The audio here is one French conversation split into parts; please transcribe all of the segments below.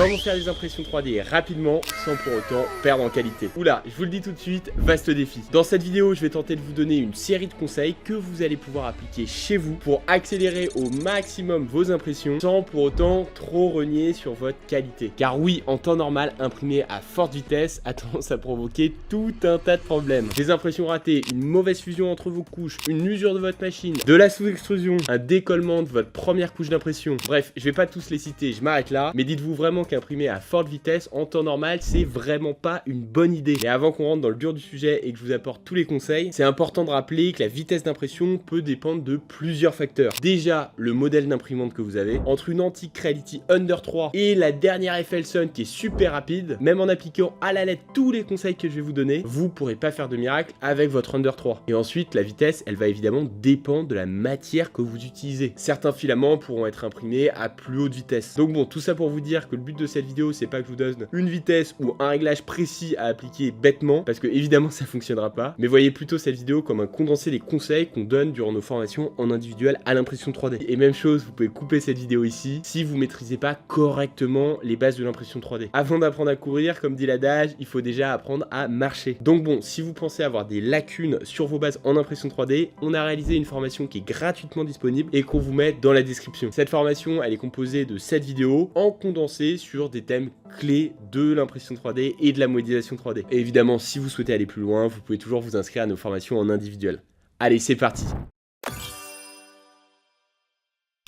Comment faire des impressions 3D rapidement sans pour autant perdre en qualité. Oula, je vous le dis tout de suite, vaste défi. Dans cette vidéo, je vais tenter de vous donner une série de conseils que vous allez pouvoir appliquer chez vous pour accélérer au maximum vos impressions sans pour autant trop renier sur votre qualité. Car oui, en temps normal, imprimer à forte vitesse a tendance à provoquer tout un tas de problèmes. Des impressions ratées, une mauvaise fusion entre vos couches, une usure de votre machine, de la sous-extrusion, un décollement de votre première couche d'impression. Bref, je vais pas tous les citer, je m'arrête là, mais dites-vous vraiment qu'imprimer à forte vitesse en temps normal, c'est vraiment pas une bonne idée. Et avant qu'on rentre dans le dur du sujet et que je vous apporte tous les conseils, c'est important de rappeler que la vitesse d'impression peut dépendre de plusieurs facteurs. Déjà, le modèle d'imprimante que vous avez. Entre une antique Creality Under 3 et la dernière FL-Sun qui est super rapide, même en appliquant à la lettre tous les conseils que je vais vous donner, vous pourrez pas faire de miracle avec votre Under 3. Et ensuite, la vitesse, elle va évidemment dépendre de la matière que vous utilisez. Certains filaments pourront être imprimés à plus haute vitesse. Donc bon, tout ça pour vous dire que le but de cette vidéo, c'est pas que je vous donne une vitesse ou un réglage précis à appliquer bêtement, parce que évidemment ça fonctionnera pas, mais voyez plutôt cette vidéo comme un condensé des conseils qu'on donne durant nos formations en individuel à l'impression 3D. Et même chose, vous pouvez couper cette vidéo ici si vous maîtrisez pas correctement les bases de l'impression 3D. Avant d'apprendre à courir, comme dit l'adage, il faut déjà apprendre à marcher. Donc bon, si vous pensez avoir des lacunes sur vos bases en impression 3D, on a réalisé une formation qui est gratuitement disponible et qu'on vous met dans la description. Cette formation, elle est composée de 7 vidéos en condensé sur des thèmes clés de l'impression 3D et de la modélisation 3D. Et évidemment, si vous souhaitez aller plus loin, vous pouvez toujours vous inscrire à nos formations en individuel. Allez, c'est parti!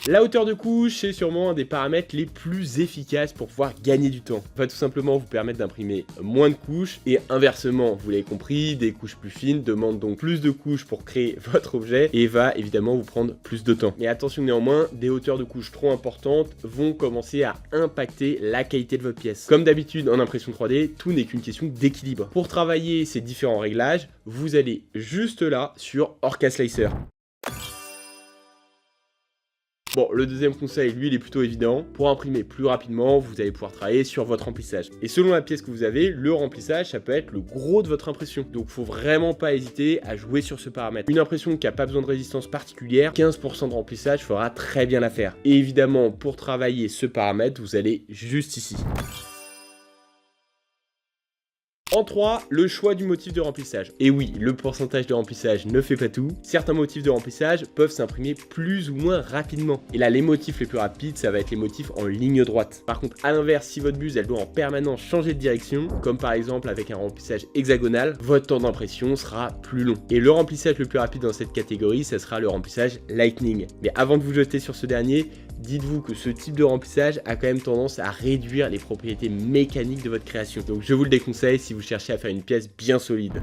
La hauteur de couche, c'est sûrement un des paramètres les plus efficaces pour pouvoir gagner du temps. Ça va tout simplement vous permettre d'imprimer moins de couches et inversement, vous l'avez compris, des couches plus fines demandent donc plus de couches pour créer votre objet et va évidemment vous prendre plus de temps. Mais attention néanmoins, des hauteurs de couches trop importantes vont commencer à impacter la qualité de votre pièce. Comme d'habitude en impression 3D, tout n'est qu'une question d'équilibre. Pour travailler ces différents réglages, vous allez juste là sur Orca Slicer. Bon, le deuxième conseil, lui, il est plutôt évident. Pour imprimer plus rapidement, vous allez pouvoir travailler sur votre remplissage. Et selon la pièce que vous avez, le remplissage, ça peut être le gros de votre impression. Donc, faut vraiment pas hésiter à jouer sur ce paramètre. Une impression qui n'a pas besoin de résistance particulière, 15% de remplissage fera très bien l'affaire. Et évidemment, pour travailler ce paramètre, vous allez juste ici. En 3, le choix du motif de remplissage. Et oui, le pourcentage de remplissage ne fait pas tout. Certains motifs de remplissage peuvent s'imprimer plus ou moins rapidement. Et là, les motifs les plus rapides, ça va être les motifs en ligne droite. Par contre, à l'inverse, si votre buse, elle doit en permanence changer de direction, comme par exemple avec un remplissage hexagonal, votre temps d'impression sera plus long. Et le remplissage le plus rapide dans cette catégorie, ça sera le remplissage Lightning. Mais avant de vous jeter sur ce dernier, dites-vous que ce type de remplissage a quand même tendance à réduire les propriétés mécaniques de votre création. Donc je vous le déconseille si vous cherchez à faire une pièce bien solide.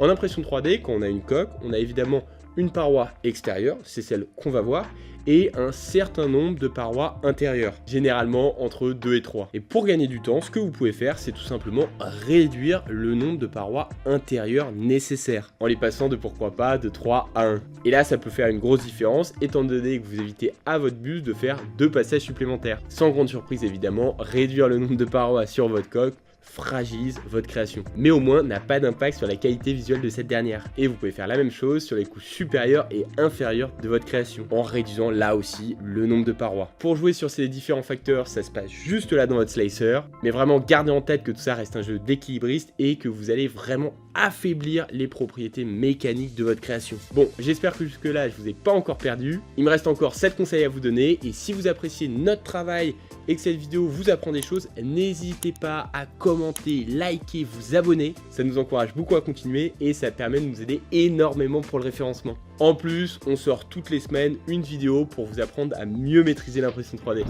En impression 3D, quand on a une coque, on a évidemment une paroi extérieure, c'est celle qu'on va voir, et un certain nombre de parois intérieures, généralement entre 2 et 3. Et pour gagner du temps, ce que vous pouvez faire, c'est tout simplement réduire le nombre de parois intérieures nécessaires, en les passant de pourquoi pas de 3 à 1. Et là, ça peut faire une grosse différence, étant donné que vous évitez à votre buse de faire 2 passages supplémentaires. Sans grande surprise évidemment, réduire le nombre de parois sur votre coque fragilise votre création, mais au moins n'a pas d'impact sur la qualité visuelle de cette dernière. Et vous pouvez faire la même chose sur les couches supérieures et inférieures de votre création, en réduisant là aussi le nombre de parois. Pour jouer sur ces différents facteurs, ça se passe juste là dans votre slicer, mais vraiment gardez en tête que tout ça reste un jeu d'équilibriste et que vous allez vraiment affaiblir les propriétés mécaniques de votre création. Bon, j'espère que jusque là je vous ai pas encore perdu. Il me reste encore 7 conseils à vous donner et si vous appréciez notre travail et que cette vidéo vous apprend des choses, n'hésitez pas à commenter, liker, vous abonner. Ça nous encourage beaucoup à continuer et ça permet de nous aider énormément pour le référencement. En plus, on sort toutes les semaines une vidéo pour vous apprendre à mieux maîtriser l'impression 3D.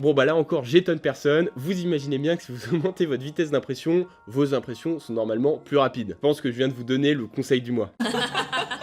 Bon bah là encore j'étonne personne, vous imaginez bien que si vous augmentez votre vitesse d'impression, vos impressions sont normalement plus rapides. Je pense que je viens de vous donner le conseil du mois.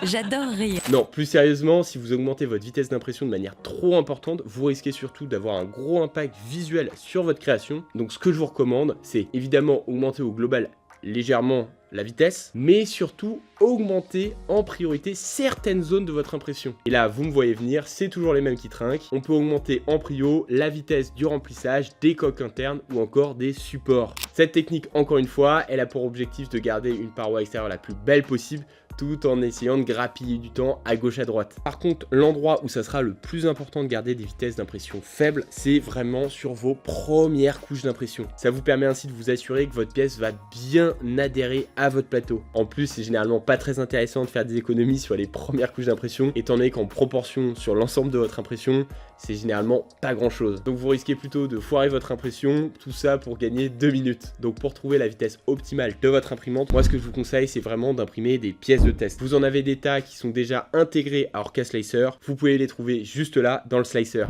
J'adore rire. Non, plus sérieusement, si vous augmentez votre vitesse d'impression de manière trop importante, vous risquez surtout d'avoir un gros impact visuel sur votre création. Donc ce que je vous recommande, c'est évidemment augmenter au global légèrement la vitesse, mais surtout augmenter en priorité certaines zones de votre impression. Et là, vous me voyez venir, c'est toujours les mêmes qui trinquent. On peut augmenter en prio la vitesse du remplissage des coques internes ou encore des supports. Cette technique, encore une fois, elle a pour objectif de garder une paroi extérieure la plus belle possible tout en essayant de grappiller du temps à gauche à droite. Par contre, l'endroit où ça sera le plus important de garder des vitesses d'impression faibles, c'est vraiment sur vos premières couches d'impression. Ça vous permet ainsi de vous assurer que votre pièce va bien adhérer à votre plateau. En plus, c'est généralement pas très intéressant de faire des économies sur les premières couches d'impression, étant donné qu'en proportion sur l'ensemble de votre impression, c'est généralement pas grand chose. Donc vous risquez plutôt de foirer votre impression, tout ça pour gagner 2 minutes. Donc pour trouver la vitesse optimale de votre imprimante, moi ce que je vous conseille, c'est vraiment d'imprimer des pièces de test. Vous en avez des tas qui sont déjà intégrés à Orca Slicer, vous pouvez les trouver juste là dans le slicer.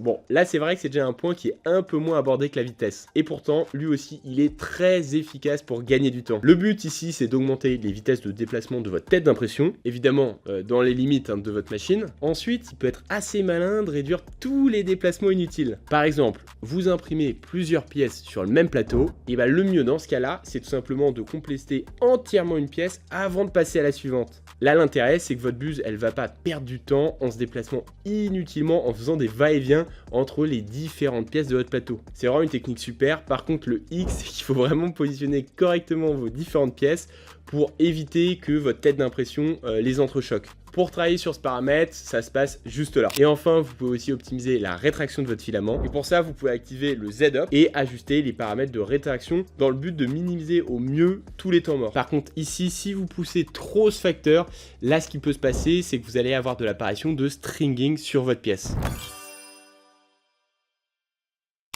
Bon, là c'est vrai que c'est déjà un point qui est un peu moins abordé que la vitesse. Et pourtant, lui aussi, il est très efficace pour gagner du temps. Le but ici, c'est d'augmenter les vitesses de déplacement de votre tête d'impression, évidemment dans les limites de votre machine. Ensuite, il peut être assez malin de réduire tous les déplacements inutiles. Par exemple, vous imprimez plusieurs pièces sur le même plateau, et le mieux dans ce cas-là, c'est tout simplement de compléter entièrement une pièce avant de passer à la suivante. Là, l'intérêt, c'est que votre buse, elle va pas perdre du temps en se déplaçant inutilement, en faisant des va-et-vient entre les différentes pièces de votre plateau. C'est vraiment une technique super. Par contre, le X, c'est qu'il faut vraiment positionner correctement vos différentes pièces pour éviter que votre tête d'impression les entrechoque. Pour travailler sur ce paramètre, ça se passe juste là. Et enfin, vous pouvez aussi optimiser la rétraction de votre filament. Et pour ça, vous pouvez activer le Z-Up et ajuster les paramètres de rétraction dans le but de minimiser au mieux tous les temps morts. Par contre, ici, si vous poussez trop ce facteur, là, ce qui peut se passer, c'est que vous allez avoir de l'apparition de stringing sur votre pièce.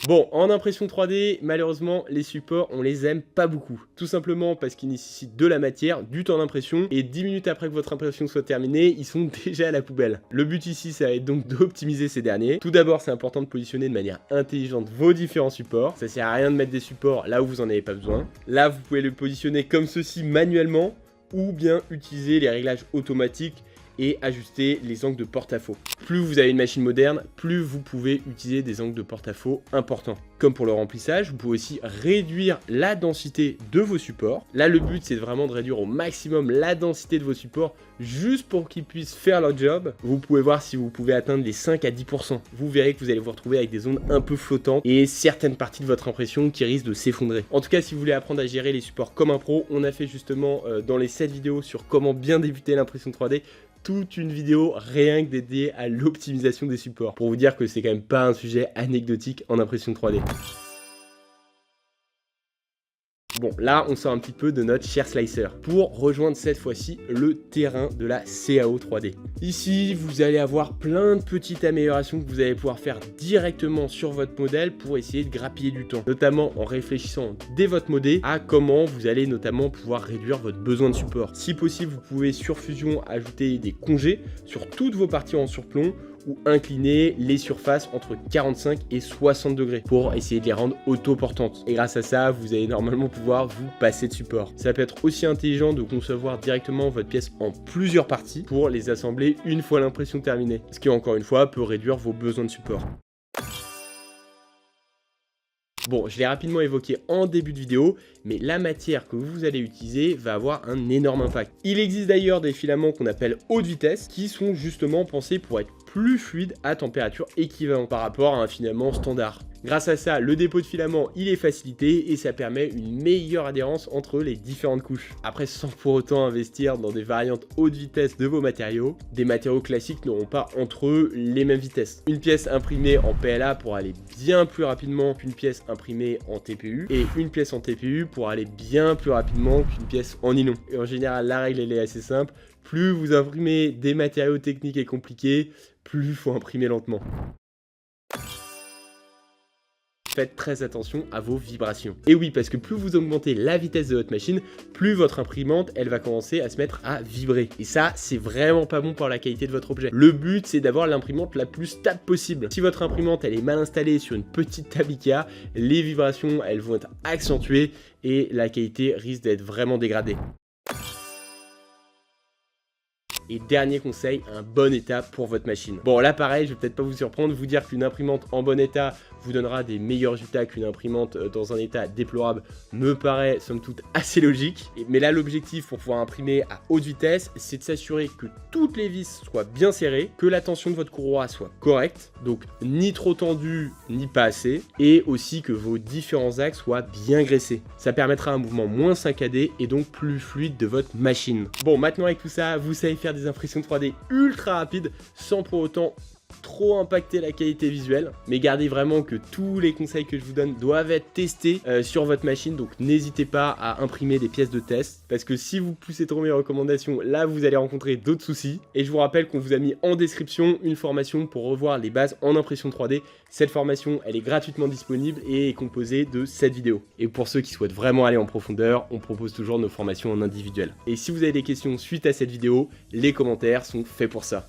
Bon, en impression 3D, malheureusement, les supports, on les aime pas beaucoup. Tout simplement parce qu'ils nécessitent de la matière, du temps d'impression, et 10 minutes après que votre impression soit terminée, ils sont déjà à la poubelle. Le but ici, ça va être donc d'optimiser ces derniers. Tout d'abord, c'est important de positionner de manière intelligente vos différents supports. Ça sert à rien de mettre des supports là où vous en avez pas besoin. Là, vous pouvez le positionner comme ceci manuellement, ou bien utiliser les réglages automatiques et ajuster les angles de porte-à-faux. Plus vous avez une machine moderne, plus vous pouvez utiliser des angles de porte-à-faux importants. Comme pour le remplissage, vous pouvez aussi réduire la densité de vos supports. Là, le but, c'est vraiment de réduire au maximum la densité de vos supports juste pour qu'ils puissent faire leur job. Vous pouvez voir si vous pouvez atteindre les 5 à 10%. Vous verrez que vous allez vous retrouver avec des zones un peu flottantes et certaines parties de votre impression qui risquent de s'effondrer. En tout cas, si vous voulez apprendre à gérer les supports comme un pro, on a fait justement dans les 7 vidéos sur comment bien débuter l'impression 3D, toute une vidéo rien que dédiée à l'optimisation des supports. Pour vous dire que c'est quand même pas un sujet anecdotique en impression 3D. Bon, là, on sort un petit peu de notre cher slicer pour rejoindre cette fois-ci le terrain de la CAO 3D. Ici, vous allez avoir plein de petites améliorations que vous allez pouvoir faire directement sur votre modèle pour essayer de grappiller du temps, notamment en réfléchissant dès votre modé à comment vous allez notamment pouvoir réduire votre besoin de support. Si possible, vous pouvez sur Fusion ajouter des congés sur toutes vos parties en surplomb ou incliner les surfaces entre 45 et 60 degrés pour essayer de les rendre auto-portantes. Et grâce à ça, vous allez normalement pouvoir vous passer de support. Ça peut être aussi intelligent de concevoir directement votre pièce en plusieurs parties pour les assembler une fois l'impression terminée, ce qui encore une fois peut réduire vos besoins de support. Bon, je l'ai rapidement évoqué en début de vidéo, mais la matière que vous allez utiliser va avoir un énorme impact. Il existe d'ailleurs des filaments qu'on appelle haute vitesse qui sont justement pensés pour être plus fluides à température équivalente par rapport à un filament standard. Grâce à ça, le dépôt de filament il est facilité et ça permet une meilleure adhérence entre les différentes couches. Après, sans pour autant investir dans des variantes haute vitesse de vos matériaux, des matériaux classiques n'auront pas entre eux les mêmes vitesses. Une pièce imprimée en PLA pour aller bien plus rapidement qu'une pièce imprimée en TPU et une pièce en TPU pour aller bien plus rapidement qu'une pièce en nylon. Et en général, la règle elle est assez simple, plus vous imprimez des matériaux techniques et compliqués, plus il faut imprimer lentement. Faites très attention à vos vibrations. Et oui, parce que plus vous augmentez la vitesse de votre machine, plus votre imprimante, elle va commencer à se mettre à vibrer. Et ça, c'est vraiment pas bon pour la qualité de votre objet. Le but, c'est d'avoir l'imprimante la plus stable possible. Si votre imprimante, elle est mal installée sur une petite table Ikea, les vibrations, elles vont être accentuées et la qualité risque d'être vraiment dégradée. Et dernier conseil, un bon état pour votre machine. Bon là pareil, je vais peut-être pas vous surprendre, vous dire qu'une imprimante en bon état vous donnera des meilleurs résultats qu'une imprimante dans un état déplorable me paraît somme toute assez logique. Mais là l'objectif pour pouvoir imprimer à haute vitesse, c'est de s'assurer que toutes les vis soient bien serrées, que la tension de votre courroie soit correcte, donc ni trop tendue ni pas assez, et aussi que vos différents axes soient bien graissés. Ça permettra un mouvement moins saccadé et donc plus fluide de votre machine. Bon, maintenant avec tout ça, vous savez faire des impressions 3D ultra rapides sans pour autant trop impacter la qualité visuelle, mais gardez vraiment que tous les conseils que je vous donne doivent être testés sur votre machine, donc n'hésitez pas à imprimer des pièces de test, parce que si vous poussez trop mes recommandations, là vous allez rencontrer d'autres soucis. Et je vous rappelle qu'on vous a mis en description une formation pour revoir les bases en impression 3D. Cette formation, elle est gratuitement disponible et est composée de 7 vidéos. Et pour ceux qui souhaitent vraiment aller en profondeur, on propose toujours nos formations en individuel. Et si vous avez des questions suite à cette vidéo, les commentaires sont faits pour ça.